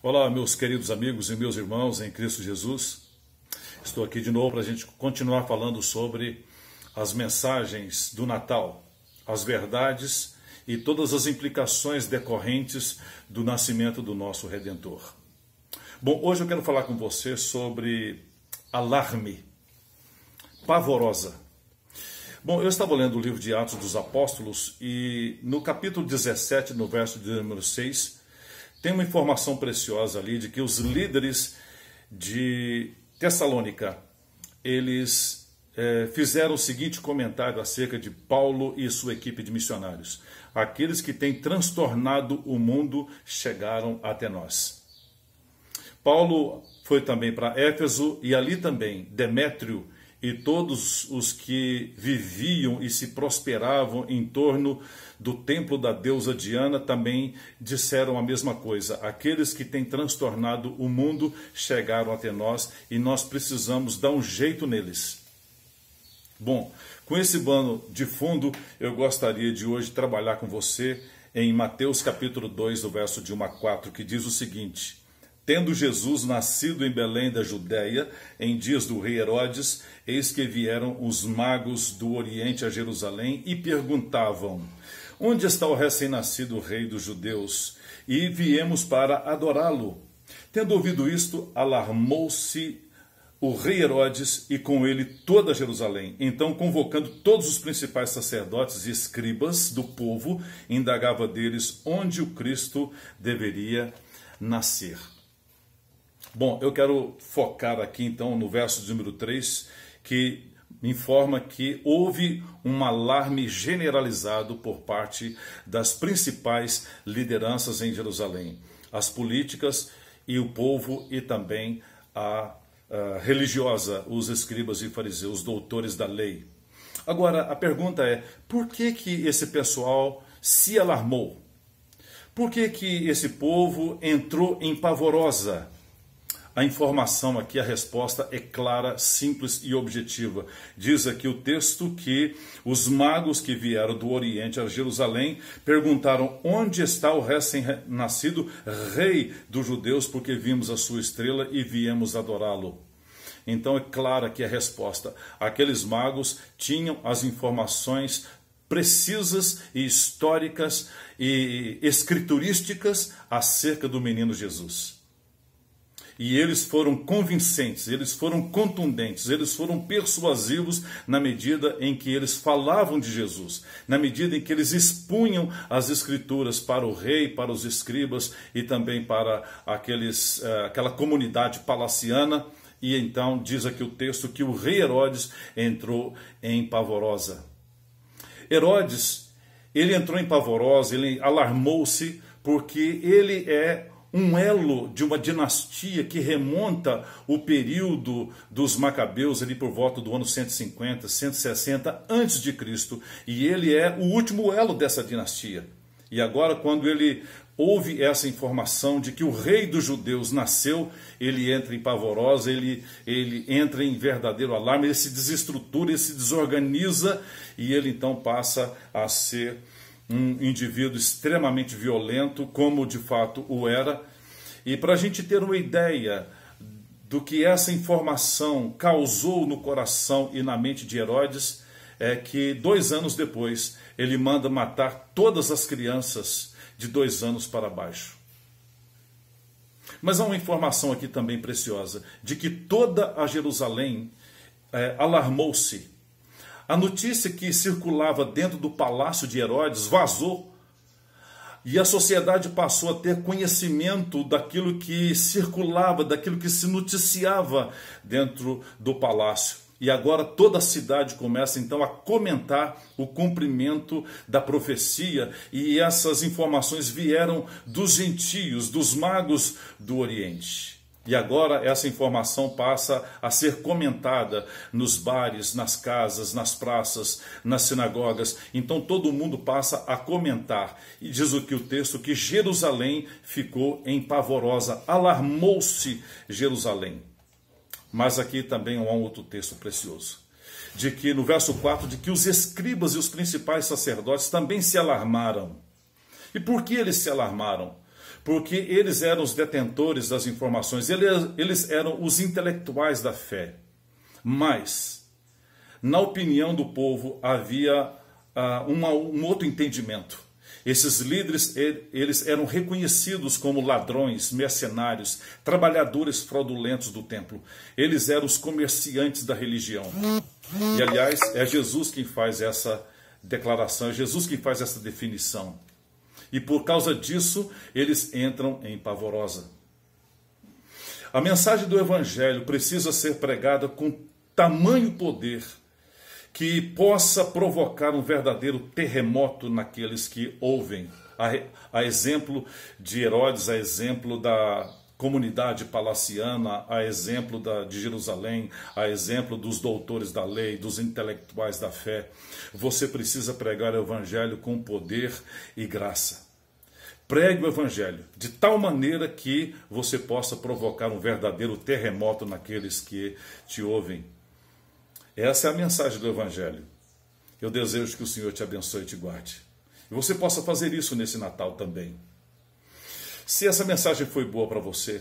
Olá, meus queridos amigos e meus irmãos em Cristo Jesus. Estou aqui de novo para a gente continuar falando sobre as mensagens do Natal, as verdades e todas as implicações decorrentes do nascimento do nosso Redentor. Bom, hoje eu quero falar com você sobre alarme, pavorosa. Bom, eu estava lendo o livro de Atos dos Apóstolos e no capítulo 17, no verso de número 6, tem uma informação preciosa ali de que os líderes de Tessalônica, eles fizeram o seguinte comentário acerca de Paulo e sua equipe de missionários. Aqueles que têm transtornado o mundo chegaram até nós. Paulo foi também para Éfeso e ali também Demétrio e todos os que viviam e se prosperavam em torno do templo da deusa Diana também disseram a mesma coisa. Aqueles que têm transtornado o mundo chegaram até nós e nós precisamos dar um jeito neles. Bom, com esse pano de fundo, eu gostaria de hoje trabalhar com você em Mateus capítulo 2, do verso de 1 a 4, que diz o seguinte: Tendo Jesus nascido em Belém da Judéia, em dias do rei Herodes, eis que vieram os magos do Oriente a Jerusalém e perguntavam: Onde está o recém-nascido rei dos judeus? E viemos para adorá-lo. Tendo ouvido isto, alarmou-se o rei Herodes e com ele toda Jerusalém. Então, convocando todos os principais sacerdotes e escribas do povo, indagava deles onde o Cristo deveria nascer. Bom, eu quero focar aqui então no verso de número 3, que informa que houve um alarme generalizado por parte das principais lideranças em Jerusalém. As políticas e o povo e também a religiosa, os escribas e fariseus, os doutores da lei. Agora, a pergunta é, por que esse pessoal se alarmou? Por que esse povo entrou em pavorosa? A informação aqui, a resposta é clara, simples e objetiva. Diz aqui o texto que os magos que vieram do Oriente a Jerusalém perguntaram onde está o recém-nascido rei dos judeus, porque vimos a sua estrela e viemos adorá-lo. Então é clara aqui a resposta. Aqueles magos tinham as informações precisas e históricas e escriturísticas acerca do menino Jesus. E eles foram convincentes, eles foram contundentes, eles foram persuasivos na medida em que eles falavam de Jesus, na medida em que eles expunham as escrituras para o rei, para os escribas e também para aquela comunidade palaciana. E então diz aqui o texto que o rei Herodes entrou em pavorosa. Herodes, ele entrou em pavorosa, ele alarmou-se porque ele é um elo de uma dinastia que remonta o período dos Macabeus, ali por volta do ano 150, 160 antes de Cristo, e ele é o último elo dessa dinastia. E agora, quando ele ouve essa informação de que o rei dos judeus nasceu, ele entra em pavorosa, ele entra em verdadeiro alarme, ele se desestrutura, ele se desorganiza, e ele então passa a ser um indivíduo extremamente violento, como de fato o era. E para a gente ter uma ideia do que essa informação causou no coração e na mente de Herodes, é que 2 anos depois ele manda matar todas as crianças de 2 anos para baixo. Mas há uma informação aqui também preciosa, de que toda a Jerusalém alarmou-se. A notícia que circulava dentro do palácio de Herodes vazou e a sociedade passou a ter conhecimento daquilo que circulava, daquilo que se noticiava dentro do palácio. E agora toda a cidade começa então a comentar o cumprimento da profecia, e essas informações vieram dos gentios, dos magos do Oriente. E agora essa informação passa a ser comentada nos bares, nas casas, nas praças, nas sinagogas. Então todo mundo passa a comentar. E diz o texto que Jerusalém ficou em pavorosa, alarmou-se Jerusalém. Mas aqui também há um outro texto precioso, de que no verso 4, de que os escribas e os principais sacerdotes também se alarmaram. E por que eles se alarmaram? porque eles eram os detentores das informações, eles eram os intelectuais da fé. Mas, na opinião do povo, havia um outro entendimento. Esses líderes, eles eram reconhecidos como ladrões, mercenários, trabalhadores fraudulentos do templo. Eles eram os comerciantes da religião. E, aliás, é Jesus quem faz essa declaração, é Jesus quem faz essa definição. E por causa disso, eles entram em pavorosa. A mensagem do Evangelho precisa ser pregada com tamanho poder que possa provocar um verdadeiro terremoto naqueles que ouvem. A exemplo de Herodes, a exemplo da comunidade palaciana, a exemplo de Jerusalém, a exemplo dos doutores da lei, dos intelectuais da fé. Você precisa pregar o Evangelho com poder e graça. Pregue o Evangelho de tal maneira que você possa provocar um verdadeiro terremoto naqueles que te ouvem. Essa é a mensagem do Evangelho. Eu desejo que o Senhor te abençoe e te guarde. E você possa fazer isso nesse Natal também. Se essa mensagem foi boa para você,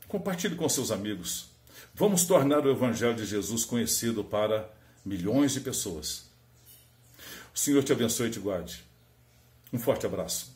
compartilhe com seus amigos. Vamos tornar o Evangelho de Jesus conhecido para milhões de pessoas. O Senhor te abençoe e te guarde. Um forte abraço.